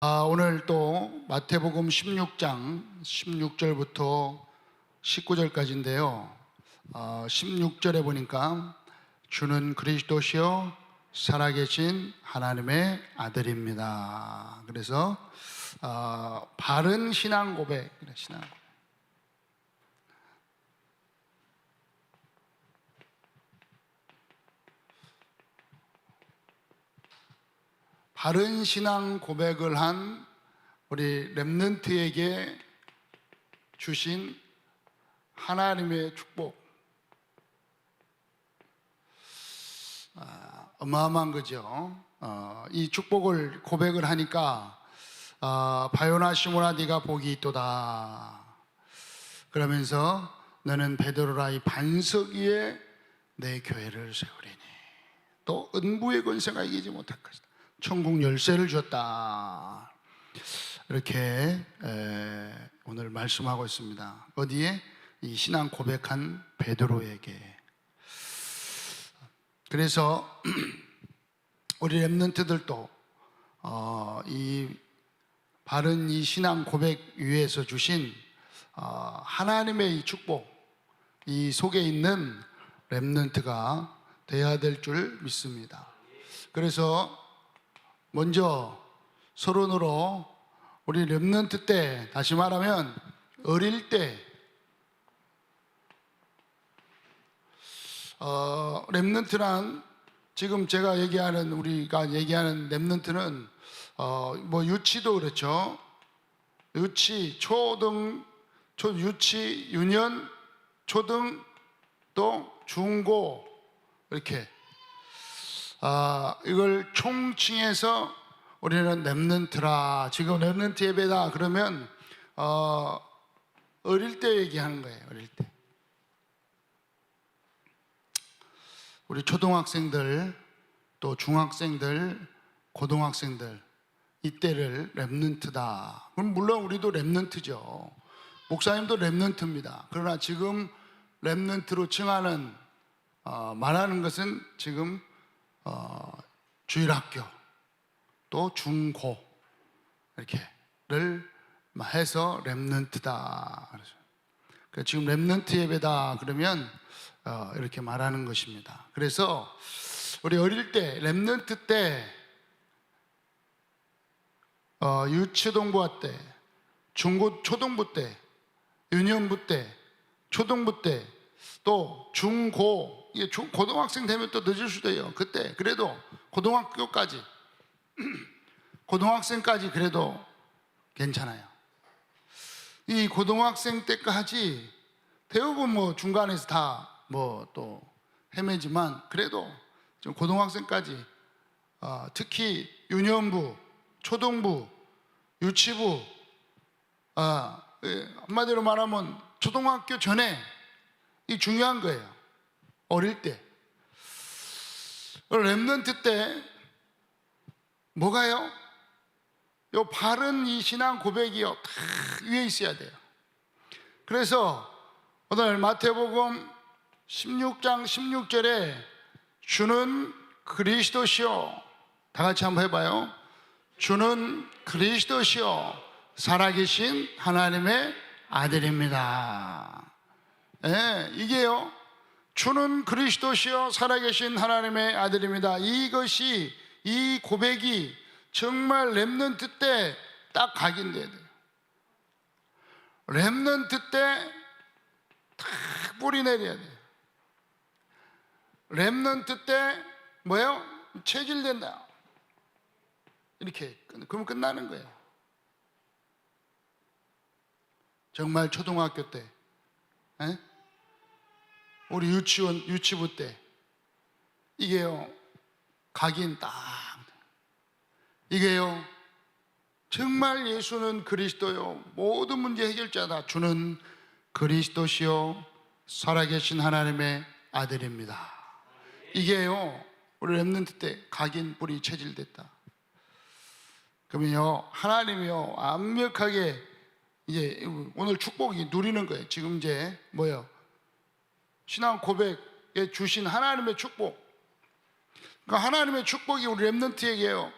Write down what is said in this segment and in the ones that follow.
오늘 또 마태복음 16장 16절부터 19절까지인데요. 16절에 보니까 주는 그리스도시요 살아계신 하나님의 아들입니다. 그래서 바른 신앙 고백, 바른 신앙 고백을 한 우리 렘넌트에게 주신 하나님의 축복, 어마어마한 거죠. 이 축복을 고백을 하니까 바요나 시몬아 네가 복이 있도다. 그러면서 너는 베드로라 이 반석 위에 내 교회를 세우리니 또 은부의 권세가 이기지 못할 것이다. 천국 열쇠를 주었다. 이렇게 오늘 말씀하고 있습니다. 어디에? 이 신앙 고백한 베드로에게. 그래서 우리 렘넌트들도 이 바른 이 신앙 고백 위에서 주신 하나님의 이 축복, 이 속에 있는 렘넌트가 되어야 될 줄 믿습니다. 그래서 먼저 서론으로 우리 렘넌트 때, 다시 말하면 어릴 때 렘넌트란 지금 제가 얘기하는, 우리가 얘기하는 렘넌트는 뭐 유치도 그렇죠. 유치, 초등, 유치, 유년, 초등, 또 중고, 이렇게 이걸 총칭해서 우리는 렘넌트라. 지금 렘넌트 예배다 그러면 어릴 때 얘기하는 거예요. 어릴 때 우리 초등학생들, 또 중학생들, 고등학생들, 이때를 렘넌트다. 그럼 물론 우리도 렘넌트죠. 목사님도 렘넌트입니다. 그러나 지금 렘넌트로 칭하는 말하는 것은 지금 주일학교, 또 중고 이렇게를 해서 렘넌트다. 그래서 지금 렘넌트 예배다 그러면 이렇게 말하는 것입니다. 그래서 우리 어릴 때, 렘넌트 때, 유초등부 때, 중고 초등부 때, 유년부 때, 초등부 때, 또 중고, 고등학생 되면 또 늦을 수도 있어요. 그때 그래도 고등학교까지, 고등학생까지 그래도 괜찮아요. 이 고등학생 때까지 대부분 뭐 중간에서 다 뭐 또 헤매지만 그래도 좀 고등학생까지, 특히 유년부, 초등부, 유치부, 한마디로 말하면 초등학교 전에 이 중요한 거예요. 어릴 때. 렘넌트 때 뭐가요? 요 바른 이 신앙 고백이요 다 위에 있어야 돼요. 그래서 오늘 마태복음 16장 16절에 주는 그리스도시요, 다 같이 한번 해봐요. 주는 그리스도시요 살아계신 하나님의 아들입니다. 이게요, 주는 그리스도시요 살아계신 하나님의 아들입니다. 이것이, 이 고백이 정말 렘넌트 때 딱 각인돼야 돼요. 렘넌트 때 딱 뿌리 내려야 돼요. 렘넌트 때 뭐예요? 체질된다. 이렇게 그러면 끝나는 거예요. 정말 초등학교 때, 우리 유치부 때 이게요 각인 딱, 이게요 정말 예수는 그리스도요 모든 문제 해결자다. 주는 그리스도시요 살아계신 하나님의 아들입니다. 이게요 우리 렘넌트 때 각인 뿌리 체질됐다. 그러면요 하나님이요 완벽하게 이제 오늘 축복이 누리는 거예요. 지금 이제 뭐예요? 신앙 고백에 주신 하나님의 축복. 그러니까 하나님의 축복이 우리 렘넌트에게요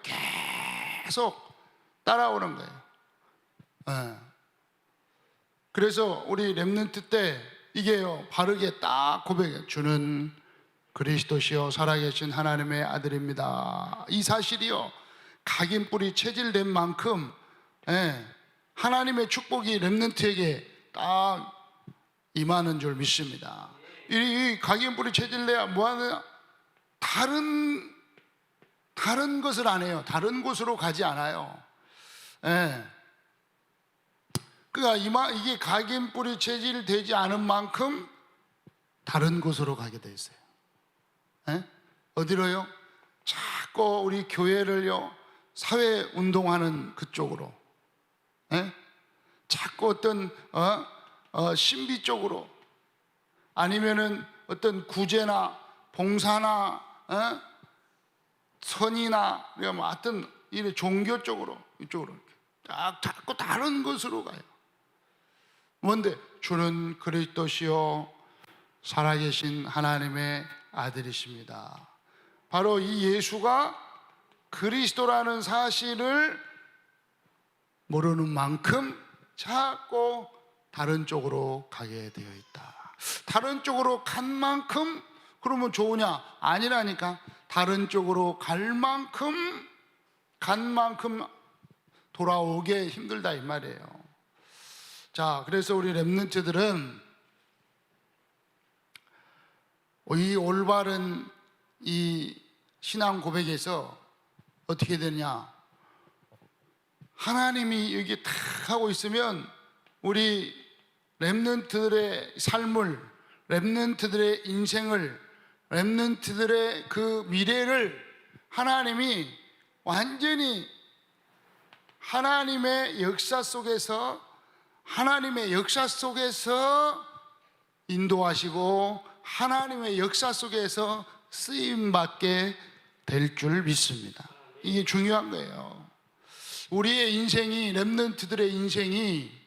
계속 따라오는 거예요. 예. 그래서 우리 렘넌트 때 이게요, 바르게 딱 고백해요. 주는 그리스도시요 살아계신 하나님의 아들입니다. 이 사실이요, 각인뿔이 체질된 만큼 하나님의 축복이 렘넌트에게 딱 임하는 줄 믿습니다. 이 각인뿔이 체질돼야 뭐하느냐? 다른 것을 안 해요. 다른 곳으로 가지 않아요. 그러니까 이게 각인뿔이 체질되지 않은 만큼 다른 곳으로 가게 돼 있어요. 어디로요? 자꾸 우리 교회를요, 사회 운동하는 그쪽으로, 자꾸 어떤 신비 쪽으로, 아니면은 어떤 구제나 봉사나 선이나 뭐 하여튼 이 종교 쪽으로, 이쪽으로 자꾸 다른 것으로 가요. 뭔데? 주는 그리스도시요 살아계신 하나님의 아들이십니다. 바로 이 예수가 그리스도라는 사실을 모르는 만큼 자꾸 다른 쪽으로 가게 되어 있다. 다른 쪽으로 간 만큼 그러면 좋으냐? 아니라니까. 다른 쪽으로 간 만큼 돌아오게 힘들다 이 말이에요. 자, 그래서 우리 렘넌트들은 이 올바른 이 신앙 고백에서 어떻게 되냐? 하나님이 여기 탁 하고 있으면 우리 렘넌트들의 삶을, 렘넌트들의 인생을, 렘넌트들의 그 미래를 하나님이 완전히 하나님의 역사 속에서 인도하시고 하나님의 역사 속에서 쓰임받게 될 줄 믿습니다. 이게 중요한 거예요. 우리의 인생이, 렘넌트들의 인생이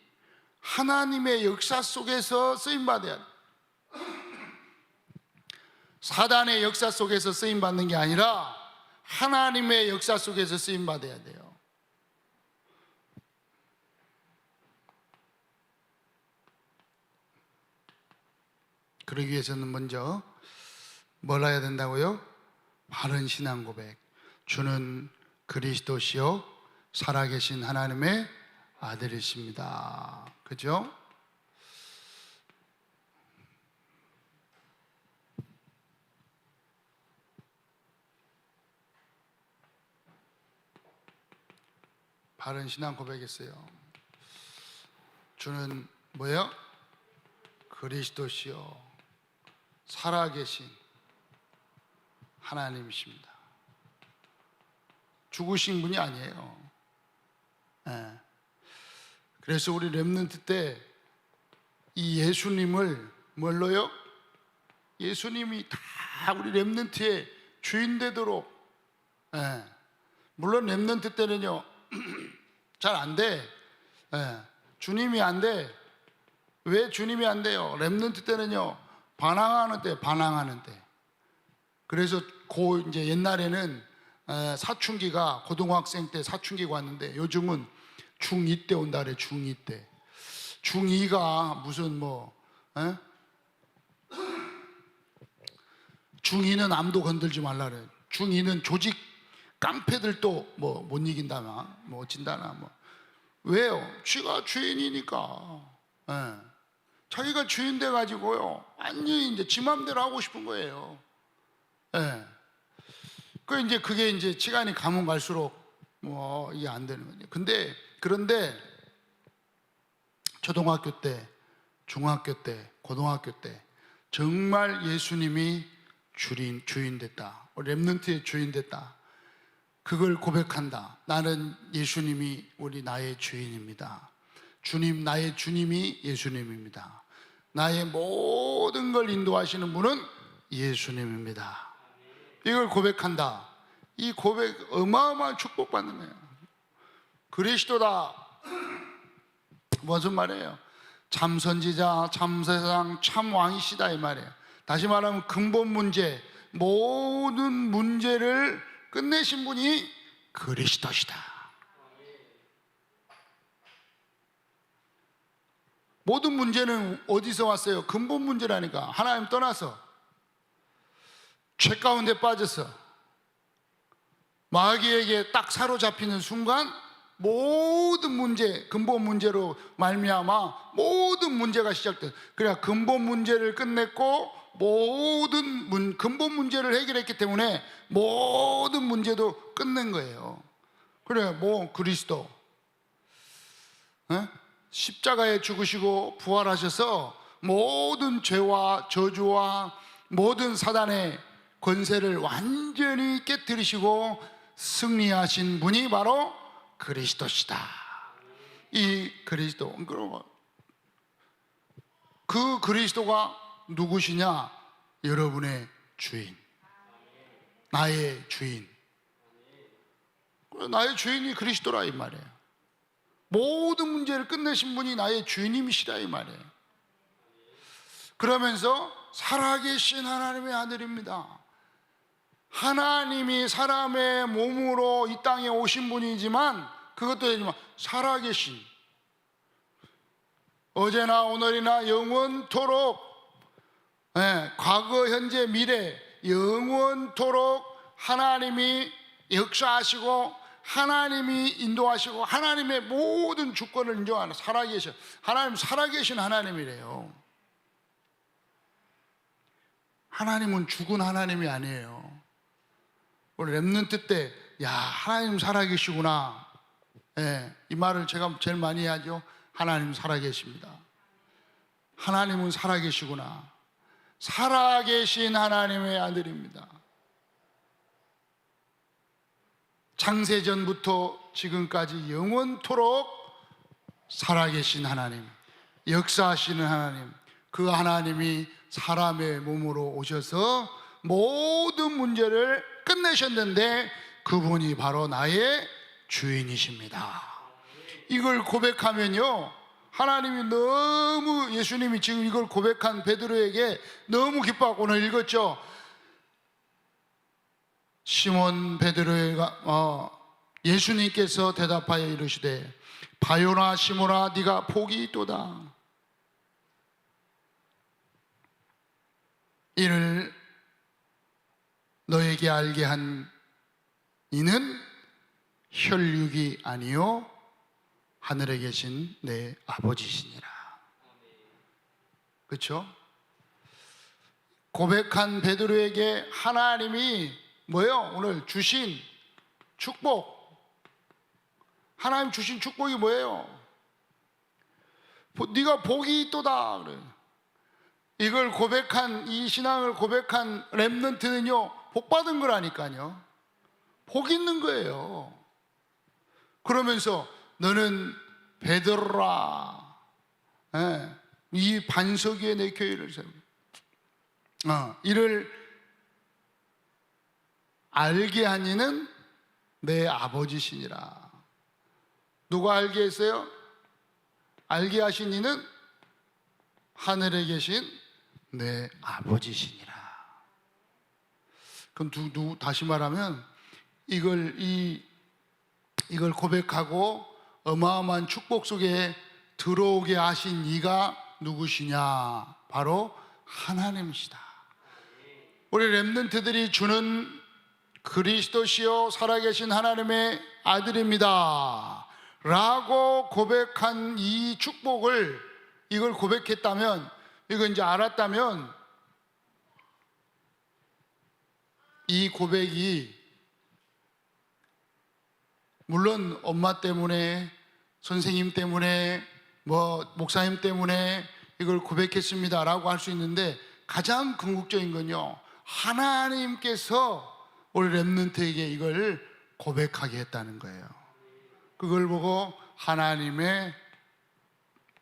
하나님의 역사 속에서 쓰임받아야 돼요. 사단의 역사 속에서 쓰임받는 게 아니라 하나님의 역사 속에서 쓰임받아야 돼요. 그러기 위해서는 먼저 뭘 해야 된다고요? 바른 신앙 고백. 주는 그리스도시요 살아계신 하나님의 아들이십니다. 그죠? 바른 신앙 고백했어요. 주는 뭐예요? 그리스도시요 살아계신 하나님이십니다. 죽으신 분이 아니에요. 그래서 우리 렘넌트 때 이 예수님을 뭘로요? 예수님이 다 우리 렘넌트의 주인 되도록. 물론 렘넌트 때는요 잘 안 돼. 주님이 안 돼. 왜 주님이 안 돼요? 렘넌트 때는요 반항하는 때. 그래서 이제 옛날에는 사춘기가, 고등학생 때 사춘기가 왔는데 요즘은 중2 때 온다 그래. 중2 때. 중2가 무슨 중2는 암도 건들지 말라 그래. 중2는 조직 깡패들도 못 이긴다나 어찐다나 왜요? 쥐가 주인이니까. 자기가 주인 돼가지고요 완전히 이제 지 맘대로 하고 싶은 거예요. 그게 이제 시간이 가면 갈수록 이게 안 되는 거죠. 그런데 초등학교 때, 중학교 때, 고등학교 때 정말 예수님이 주인 됐다. 렘넌트의 주인 됐다. 그걸 고백한다. 나는 예수님이 나의 주인입니다. 나의 주님이 예수님입니다. 나의 모든 걸 인도하시는 분은 예수님입니다. 이걸 고백한다. 이 고백 어마어마한 축복받는 거예요. 그리스도다. 무슨 말이에요? 참 선지자, 참 세상, 참 왕이시다 이 말이에요. 다시 말하면 근본 문제, 모든 문제를 끝내신 분이 그리스도시다. 모든 문제는 어디서 왔어요? 근본 문제라니까. 하나님 떠나서 죄 가운데 빠져서 마귀에게 딱 사로잡히는 순간 모든 문제, 근본 문제로 말미암아 모든 문제가 시작돼. 그래야 근본 문제를 끝냈고 근본 문제를 해결했기 때문에 모든 문제도 끝낸 거예요. 그래, 뭐 그리스도 십자가에 죽으시고 부활하셔서 모든 죄와 저주와 모든 사단의 권세를 완전히 깨뜨리시고 승리하신 분이 바로 그리스도시다. 이 그리스도, 그 그리스도가 누구시냐? 여러분의 주인, 나의 주인. 나의 주인이 그리스도라 이 말이에요. 모든 문제를 끝내신 분이 나의 주인님이시라 이 말이에요. 그러면서 살아계신 하나님의 아들입니다. 하나님이 사람의 몸으로 이 땅에 오신 분이지만 그것도 아니지만 살아계신, 어제나 오늘이나 영원토록, 과거 현재 미래 영원토록 하나님이 역사하시고 하나님이 인도하시고 하나님의 모든 주권을 인정하는 살아계신 하나님, 살아계신 하나님이래요. 하나님은 죽은 하나님이 아니에요. 우리 렘넌트 때, 야, 하나님 살아계시구나. 이 말을 제가 제일 많이 하죠. 하나님 살아계십니다. 하나님은 살아계시구나. 살아계신 하나님의 아들입니다. 창세전부터 지금까지 영원토록 살아계신 하나님, 역사하시는 하나님, 그 하나님이 사람의 몸으로 오셔서 모든 문제를 끝내셨는데 그분이 바로 나의 주인이십니다. 이걸 고백하면요, 하나님이 너무, 예수님이 지금 이걸 고백한 베드로에게 너무 기뻐하고, 오늘 읽었죠. 시몬 베드로가 예수님께서 대답하여 이르시되 바요나 시몬아 네가 복이 있도다. 이를 너에게 알게 한 이는 혈육이 아니요 하늘에 계신 내 아버지시니라. 그렇죠? 고백한 베드로에게 하나님이 뭐예요? 오늘 주신 축복, 하나님 주신 축복이 뭐예요? 네가 복이 있도다 그래. 이걸 고백한, 이 신앙을 고백한 렘넌트는요 복 받은 거라니까요. 복 있는 거예요. 그러면서 너는 베드로라, 이 반석 위에 내 교회를 세우. 이를 알게 한 이는 내 아버지시니라. 누가 알게 했어요? 알게 하신 이는 하늘에 계신 내 아버지시니라. 그럼 다시 말하면 이걸 고백하고 어마어마한 축복 속에 들어오게 하신 이가 누구시냐? 바로 하나님이시다. 우리 렘넌트들이 주는 그리스도시요 살아계신 하나님의 아들입니다 라고 고백한 이 축복을, 이걸 고백했다면, 이거 이제 알았다면, 이 고백이 물론 엄마 때문에, 선생님 때문에, 목사님 때문에 이걸 고백했습니다 라고 할 수 있는데, 가장 궁극적인 건요, 하나님께서 우리 렘넌트에게 이걸 고백하게 했다는 거예요. 그걸 보고 하나님의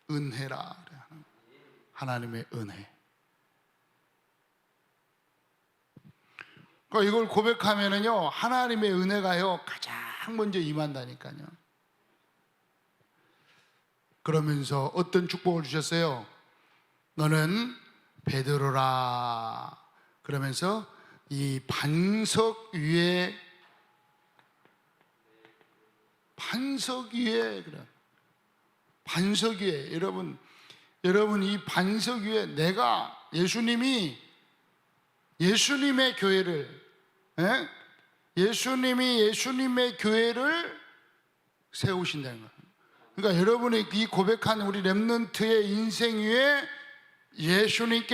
은혜라. 하나님의 은혜. 그러니까 이걸 고백하면은요, 하나님의 은혜가요 가장 먼저 임한다니까요. 그러면서 어떤 축복을 주셨어요? 너는 베드로라. 그러면서 이 반석 위에 여러분, 여러분, 이 반석 위에 내가 예수님의 교회를, 예수님의 교회를 세우신다는 거예요. 그러니까 여러분이 이 고백한 우리 렘넌트의 인생 위에 예수님이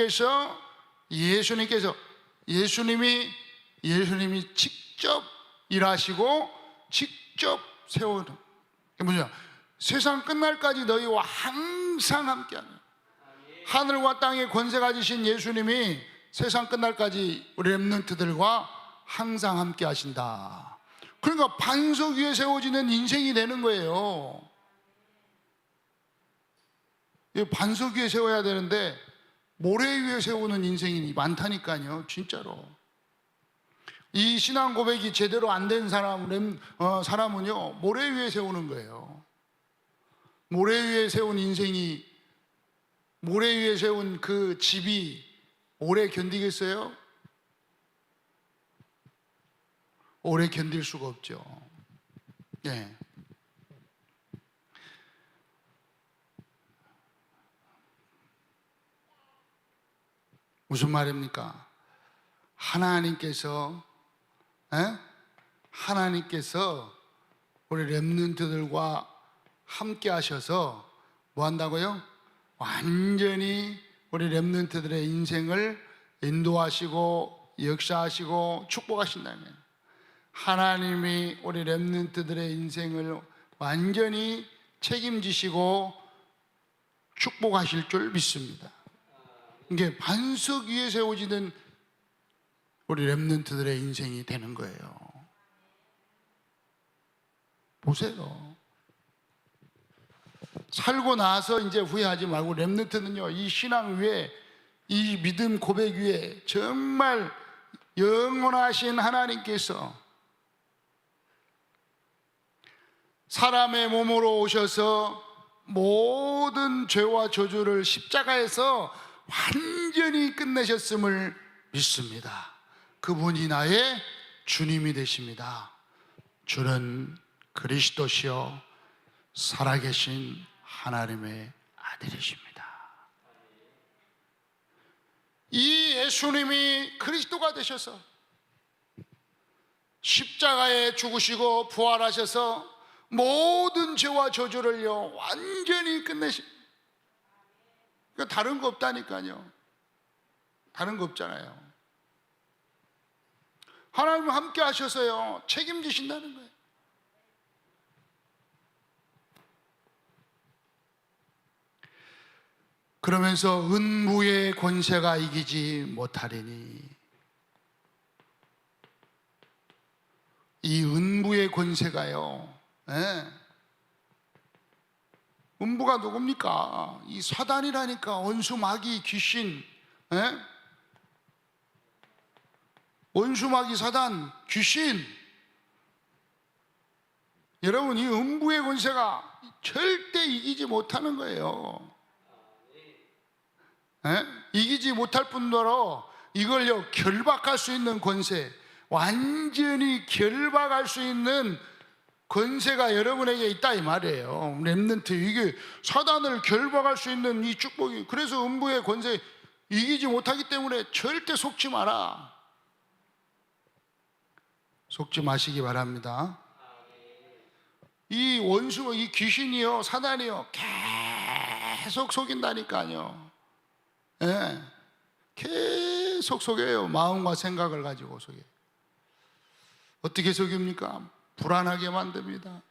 직접 일하시고 직접 세우는, 뭐냐, 세상 끝날까지 너희와 항상 함께하는, 하늘과 땅의 권세 가지신 예수님이 세상 끝날까지 우리 렘넌트들과 항상 함께 하신다. 그러니까 반석 위에 세워지는 인생이 되는 거예요. 반석 위에 세워야 되는데 모래 위에 세우는 인생이 많다니까요. 진짜로. 이 신앙 고백이 제대로 안 된 사람은요, 모래 위에 세우는 거예요. 모래 위에 세운 인생이, 모래 위에 세운 그 집이 오래 견디겠어요? 오래 견딜 수가 없죠. 네. 무슨 말입니까? 하나님께서 우리 렘넌트들과 함께 하셔서 뭐 한다고요? 완전히 우리 렘넌트들의 인생을 인도하시고 역사하시고 축복하신다면, 하나님이 우리 렘넌트들의 인생을 완전히 책임지시고 축복하실 줄 믿습니다. 이게 반석 위에 세워지는 우리 렘넌트들의 인생이 되는 거예요. 보세요. 살고 나서 이제 후회하지 말고, 렘넌트는요, 이 신앙 위에, 이 믿음 고백 위에 정말 영원하신 하나님께서 사람의 몸으로 오셔서 모든 죄와 저주를 십자가에서 완전히 끝내셨음을 믿습니다. 그분이 나의 주님이 되십니다. 주는 그리스도시요 살아계신 하나님의 아들이십니다. 이 예수님이 그리스도가 되셔서 십자가에 죽으시고 부활하셔서 모든 죄와 저주를요 완전히 끝내십니다. 그러니까 다른 거 없다니까요. 다른 거 없잖아요. 하나님과 함께 하셔서요 책임지신다는 거예요. 그러면서 은무의 권세가 이기지 못하리니, 이 은무의 권세가요, 은부가 누굽니까? 이 사단이라니까. 원수, 마귀, 귀신, 원수, 마귀, 사단, 귀신. 여러분, 이 은부의 권세가 절대 이기지 못하는 거예요. 이기지 못할 뿐더러 이걸요 결박할 수 있는 권세, 완전히 결박할 수 있는 권세가 여러분에게 있다 이 말이에요. 렘넌트, 이게 사단을 결박할 수 있는 이 축복이, 그래서 음부의 권세 이기지 못하기 때문에 절대 속지 마라. 속지 마시기 바랍니다. 이 원수, 이 귀신이요 사단이요 계속 속인다니까요. 계속 속여요. 마음과 생각을 가지고 속여요. 어떻게 속입니까? 불안하게 만듭니다.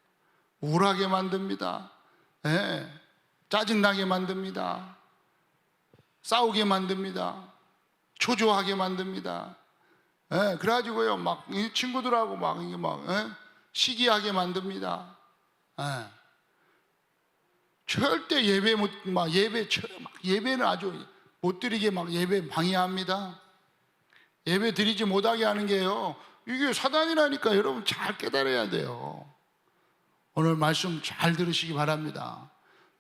우울하게 만듭니다. 짜증나게 만듭니다. 싸우게 만듭니다. 초조하게 만듭니다. 그래가지고요 막 친구들하고 막 시기하게 만듭니다. 절대 예배는 아주 못 드리게 막 예배 방해합니다. 예배 드리지 못하게 하는 게요, 이게 사단이라니까. 여러분 잘 깨달아야 돼요. 오늘 말씀 잘 들으시기 바랍니다.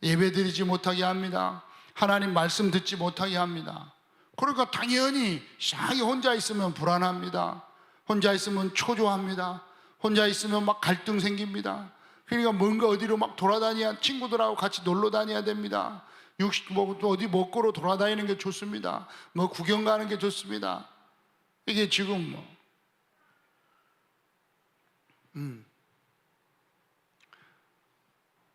예배 드리지 못하게 합니다. 하나님 말씀 듣지 못하게 합니다. 그러니까 당연히 이상하게 혼자 있으면 불안합니다. 혼자 있으면 초조합니다. 혼자 있으면 막 갈등 생깁니다. 그러니까 뭔가 어디로 막 돌아다녀야, 친구들하고 같이 놀러 다녀야 됩니다. 뭐 어디 먹고로 돌아다니는 게 좋습니다. 뭐 구경 가는 게 좋습니다. 이게 지금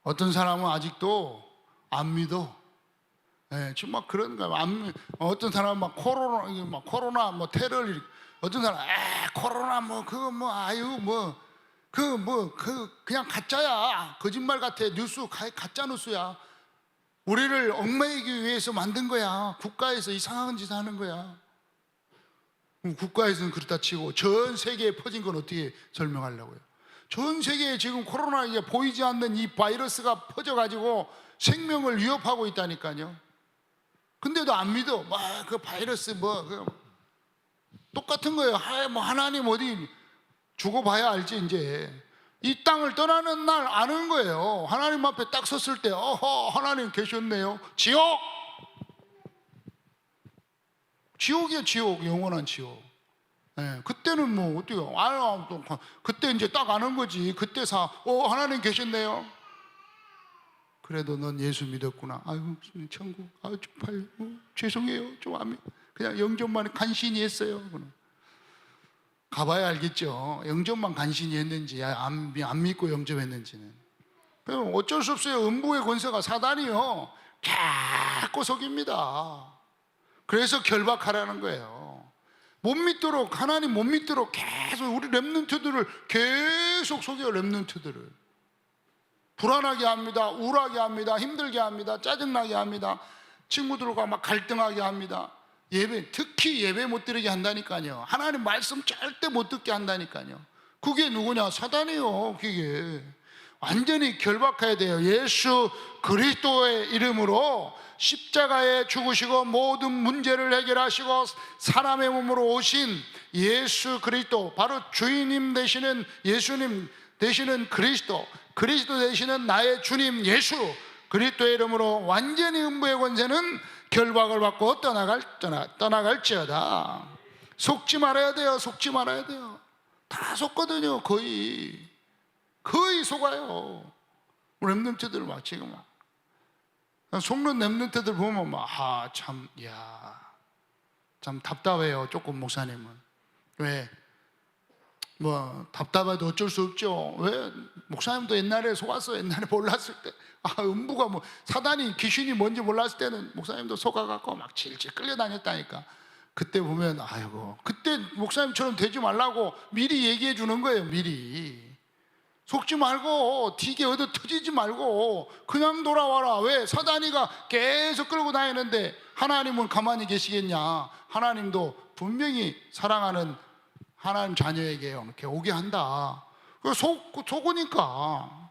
어떤 사람은 아직도 안 믿어. 예, 지금 막 그런 거야. 어떤 사람은 막 코로나 뭐 테러를 어떤 사람 코로나 뭐 그거 뭐 아유 뭐 그냥 가짜야. 거짓말 같아. 뉴스 가짜 뉴스야. 우리를 얽매이기 위해서 만든 거야. 국가에서 이상한 짓 하는 거야. 국가에서는 그렇다 치고 전 세계에 퍼진 건 어떻게 설명하려고요? 전 세계에 지금 코로나 이게 보이지 않는 이 바이러스가 퍼져가지고 생명을 위협하고 있다니까요. 근데도 안 믿어. 그 바이러스 똑같은 거예요. 뭐 하나님 어디 죽어봐야 알지 이제. 이 땅을 떠나는 날 아는 거예요. 하나님 앞에 딱 섰을 때 하나님 계셨네요. 지옥이에요. 지옥. 영원한 지옥. 네, 그때는 뭐 어떻게 그때 이제 딱 아는 거지. 그때 하나님 계셨네요. 그래도 넌 예수 믿었구나. 아유 천국 쪽팔려. 죄송해요. 좀 그냥 영접만 간신히 했어요. 가봐야 알겠죠. 영접만 간신히 했는지 안 믿고 영접했는지는. 그럼 어쩔 수 없어요. 음부의 권세가 사단이요 자꾸 속입니다. 그래서 결박하라는 거예요. 못 믿도록, 하나님 못 믿도록 계속 우리 렘넌트들을 계속 속여요. 렘넌트들을 불안하게 합니다. 우울하게 합니다. 힘들게 합니다. 짜증나게 합니다. 친구들과 막 갈등하게 합니다. 특히 예배 못 드리게 한다니까요. 하나님 말씀 절대 못 듣게 한다니까요. 그게 누구냐? 사단이에요. 그게 완전히 결박해야 돼요. 예수 그리스도의 이름으로 십자가에 죽으시고 모든 문제를 해결하시고 사람의 몸으로 오신 예수 그리스도, 바로 주인님 되시는 예수님 되시는 그리스도 되시는 나의 주님 예수 그리스도의 이름으로 완전히 음부의 권세는 결박을 받고 떠나갈지어다. 속지 말아야 돼요. 속지 말아야 돼요. 다 속거든요. 거의 속아요. 렘넌트들 막 지금 속는 렘넌트들 보면 참 답답해요. 조금 목사님은 왜? 답답해도 어쩔 수 없죠. 왜? 목사님도 옛날에 속았어요. 옛날에 몰랐을 때 음부가 사단이 귀신이 뭔지 몰랐을 때는 목사님도 속아갖고 막 질질 끌려다녔다니까. 그때 보면 그때 목사님처럼 되지 말라고 미리 얘기해 주는 거예요. 미리 속지 말고 되게 얻어 터지지 말고 그냥 돌아와라. 왜? 사단이가 계속 끌고 다니는데 하나님은 가만히 계시겠냐? 하나님도 분명히 사랑하는 하나님 자녀에게 이렇게 오게 한다. 속으니까.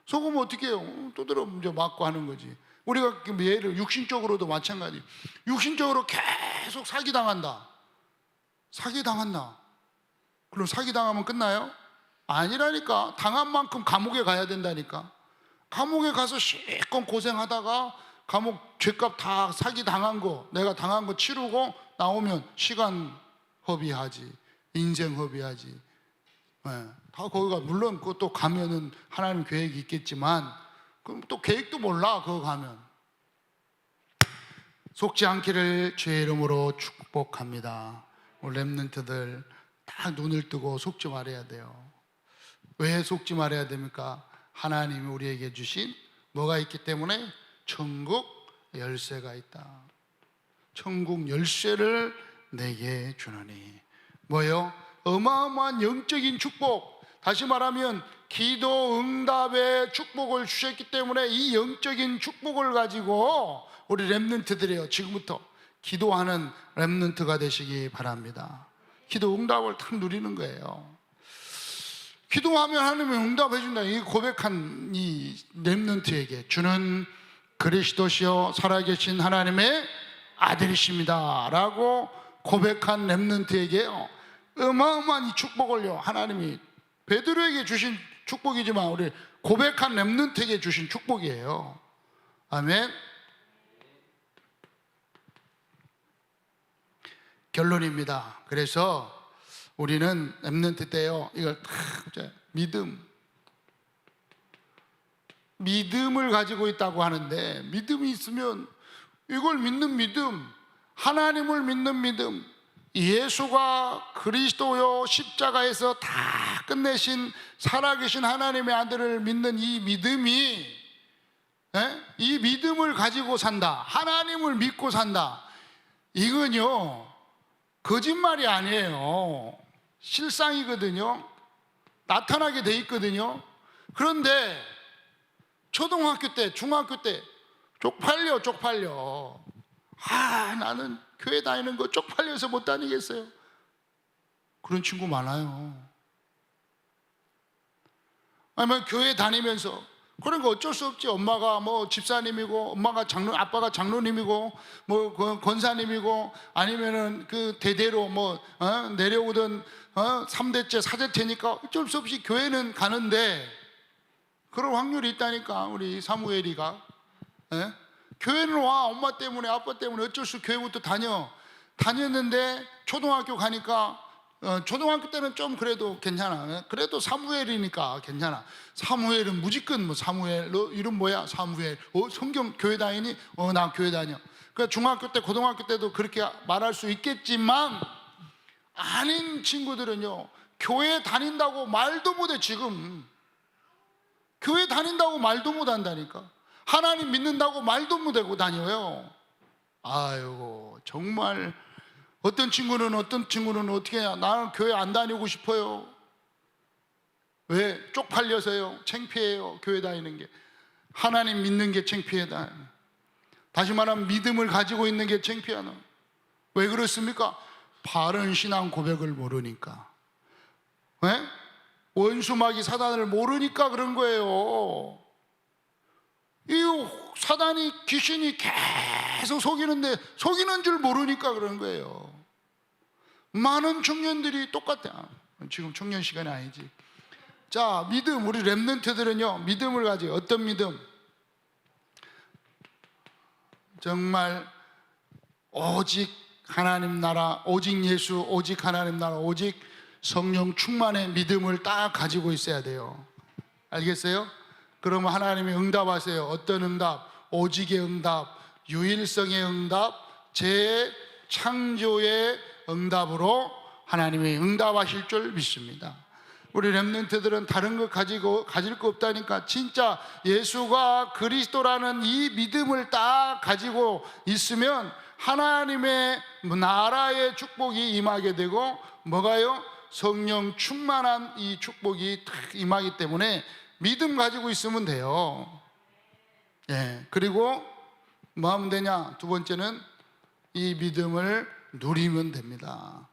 속으면 어떻게 해요? 두드려 맞고 하는 거지. 우리가 예를 육신적으로도 마찬가지. 육신적으로 계속 사기당한다. 그럼 사기당하면 끝나요? 아니라니까. 당한 만큼 감옥에 가야 된다니까. 감옥에 가서 실컷 고생하다가 감옥 죄값 다 사기당한 거, 내가 당한 거 치르고 나오면 시간 허비하지, 인생 허비하지. 다 거기가 물론 그것도 가면은 하나님 계획이 있겠지만 그럼 또 계획도 몰라. 그거 가면. 속지 않기를 주의 이름으로 축복합니다. 우리 렘넌트들 다 눈을 뜨고 속지 말아야 돼요. 왜 속지 말아야 됩니까? 하나님이 우리에게 주신 뭐가 있기 때문에? 천국 열쇠가 있다. 천국 열쇠를 내게 주노니. 뭐요? 어마어마한 영적인 축복. 다시 말하면 기도 응답의 축복을 주셨기 때문에 이 영적인 축복을 가지고 우리 렘넌트들이요, 지금부터 기도하는 렘넌트가 되시기 바랍니다. 기도 응답을 딱 누리는 거예요. 기도하면 하나님이 응답해 준다. 이 고백한 이 렘넌트에게 주는 그리스도시요 살아계신 하나님의 아들이십니다 라고 고백한 렘넌트에게 어마어마한 이 축복을요, 하나님이 베드로에게 주신 축복이지만 우리 고백한 렘넌트에게 주신 축복이에요. 아멘. 결론입니다. 그래서 우리는 렘넌트 때요, 이걸 다 믿음 믿음을 가지고 있다고 하는데, 믿음이 있으면 이걸 믿는 믿음, 하나님을 믿는 믿음, 예수가 그리스도요 십자가에서 다 끝내신 살아계신 하나님의 아들을 믿는 이 믿음이, 이 믿음을 가지고 산다, 하나님을 믿고 산다, 이건요 거짓말이 아니에요. 실상이거든요. 나타나게 돼 있거든요. 그런데 초등학교 때, 중학교 때 쪽팔려. 나는 교회 다니는 거 쪽팔려서 못 다니겠어요. 그런 친구 많아요. 아니면 교회 다니면서, 그런 거 어쩔 수 없지. 엄마가 뭐 집사님이고, 엄마가 아빠가 장로님이고, 뭐 권사님이고, 아니면은 그 대대로 내려오던 3대째, 4대째니까 어쩔 수 없이 교회는 가는데, 그럴 확률이 있다니까. 우리 사무엘이가 교회는 와, 엄마 때문에 아빠 때문에 어쩔 수 없이 교회부터 다녔는데 초등학교 가니까, 초등학교 때는 좀 그래도 괜찮아. 그래도 사무엘이니까 괜찮아. 사무엘은 무지건 사무엘, 너 이름 뭐야? 사무엘. 성경 교회 다니니? 나 교회 다녀. 그 중학교 때, 고등학교 때도 그렇게 말할 수 있겠지만, 아닌 친구들은요 교회 다닌다고 말도 못해. 지금 교회 다닌다고 말도 못한다니까. 하나님 믿는다고 말도 못하고 다녀요. 아이고, 정말 어떤 친구는 어떻게 해야, 나는 교회 안 다니고 싶어요. 왜? 쪽팔려서요. 창피해요. 교회 다니는 게. 하나님 믿는 게 창피하다. 다시 말하면 믿음을 가지고 있는 게 창피하다. 왜 그렇습니까? 바른 신앙 고백을 모르니까. 왜? 원수마귀 사단을 모르니까 그런 거예요. 이 사단이, 귀신이 계속 속이는데 속이는 줄 모르니까 그런 거예요. 많은 청년들이 똑같아. 지금 청년 시간이 아니지. 자, 믿음. 우리 렘넌트들은요 믿음을 가지고, 어떤 믿음? 정말 오직 하나님 나라, 오직 예수, 오직 하나님 나라, 오직 성령 충만의 믿음을 딱 가지고 있어야 돼요. 알겠어요? 그러면 하나님이 응답하세요. 어떤 응답? 오직의 응답, 유일성의 응답, 재창조의 응답으로 하나님이 응답하실 줄 믿습니다. 우리 렘넌트들은 다른 거 가질 거 없다니까. 진짜 예수가 그리스도라는 이 믿음을 딱 가지고 있으면 하나님의 나라의 축복이 임하게 되고, 뭐가요? 성령 충만한 이 축복이 딱 임하기 때문에 믿음 가지고 있으면 돼요. 그리고 뭐 하면 되냐? 두 번째는 이 믿음을 누리면 됩니다.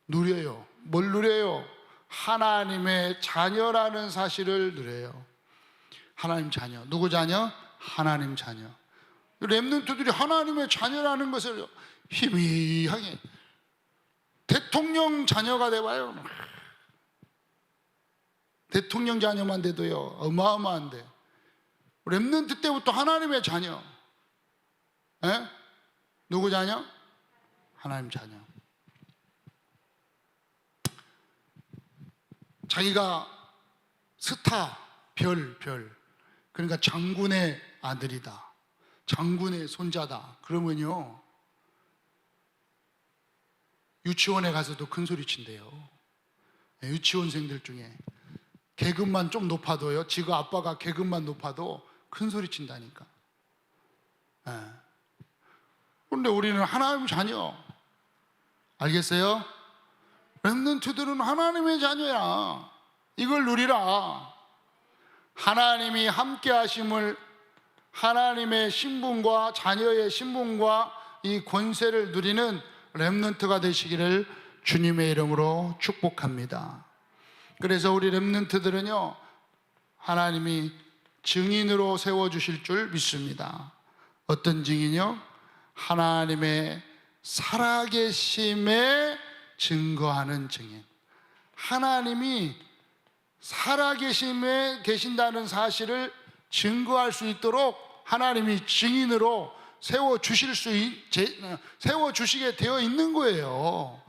누려요. 뭘 누려요? 하나님의 자녀라는 사실을 누려요. 하나님 자녀. 누구 자녀? 하나님 자녀. 렘넌트들이 하나님의 자녀라는 것을 희미하게, 대통령 자녀가 돼봐요. 대통령 자녀만 돼도요 어마어마한데, 렘넌트 때부터 하나님의 자녀. 누구 자녀? 하나님 자녀. 자기가 스타, 별, 그러니까 장군의 아들이다, 장군의 손자다, 그러면요 유치원에 가서도 큰 소리 친대요. 유치원생들 중에 계급만 좀 높아도요, 지가 아빠가 계급만 높아도 큰 소리 친다니까. 그런데 우리는 하나님 자녀. 알겠어요? 렘넌트들은 하나님의 자녀야. 이걸 누리라. 하나님이 함께 하심을, 하나님의 신분과 자녀의 신분과 이 권세를 누리는 렘넌트가 되시기를 주님의 이름으로 축복합니다. 그래서 우리 렘넌트들은요 하나님이 증인으로 세워주실 줄 믿습니다. 어떤 증인이요? 하나님의 살아계심에 증거하는 증인. 하나님이 살아계심에 계신다는 사실을 증거할 수 있도록 하나님이 증인으로 세워주시게 되어 있는 거예요.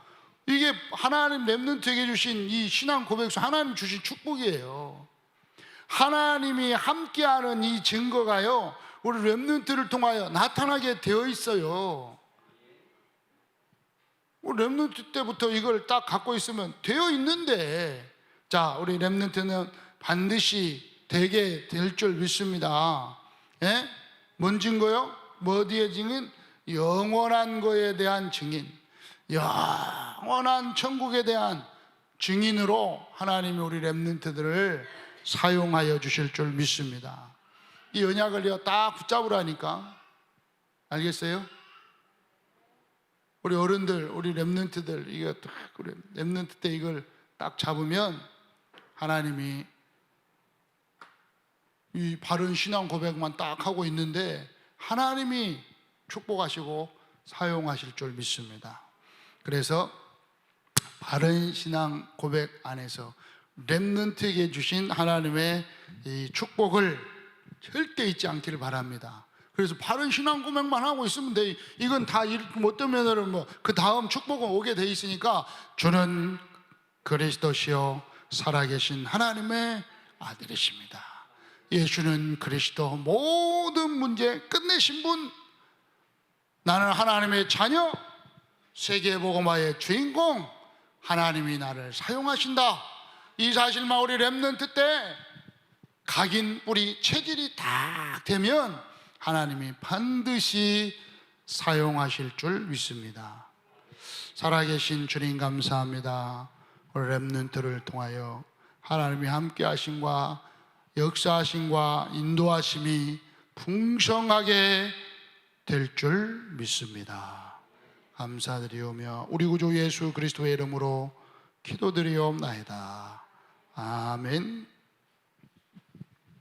이게 하나님 렘넌트에게 주신 이 신앙 고백서, 하나님 주신 축복이에요. 하나님이 함께하는 이 증거가요, 우리 렘넌트를 통하여 나타나게 되어 있어요. 우리 렘넌트 때부터 이걸 딱 갖고 있으면 되어 있는데, 자, 우리 렘넌트는 반드시 되게 될 줄 믿습니다. 예? 뭔 증거요? 뭐 어디에 증인? 영원한 거에 대한 증인, 영원한 천국에 대한 증인으로 하나님이 우리 렘넌트들을 사용하여 주실 줄 믿습니다. 이 언약을 딱 붙잡으라니까. 알겠어요? 우리 어른들, 우리 렘넌트들, 이거 딱 우리 렘넌트 때 이걸 딱 잡으면 하나님이 이 바른 신앙 고백만 딱 하고 있는데 하나님이 축복하시고 사용하실 줄 믿습니다. 그래서 바른 신앙 고백 안에서 렘넌트에게 주신 하나님의 이 축복을 절대 잊지 않기를 바랍니다. 그래서 바른 신앙 고백만 하고 있으면 돼. 이건 다 못 되면은 뭐 그 다음 축복은 오게 돼 있으니까, 주는 그리스도시요 살아계신 하나님의 아들이십니다. 예수는 그리스도, 모든 문제 끝내신 분, 나는 하나님의 자녀, 세계복음화의 주인공, 하나님이 나를 사용하신다. 이 사실만 우리 렘넌트 때 각인 뿌리 체질이 다 되면 하나님이 반드시 사용하실 줄 믿습니다. 살아계신 주님 감사합니다. 우리 렘넌트를 통하여 하나님이 함께 하심과 역사하심과 인도하심이 풍성하게 될 줄 믿습니다. 감사드리오며 우리 구주 예수 그리스도의 이름으로 기도드리옵나이다. 아멘.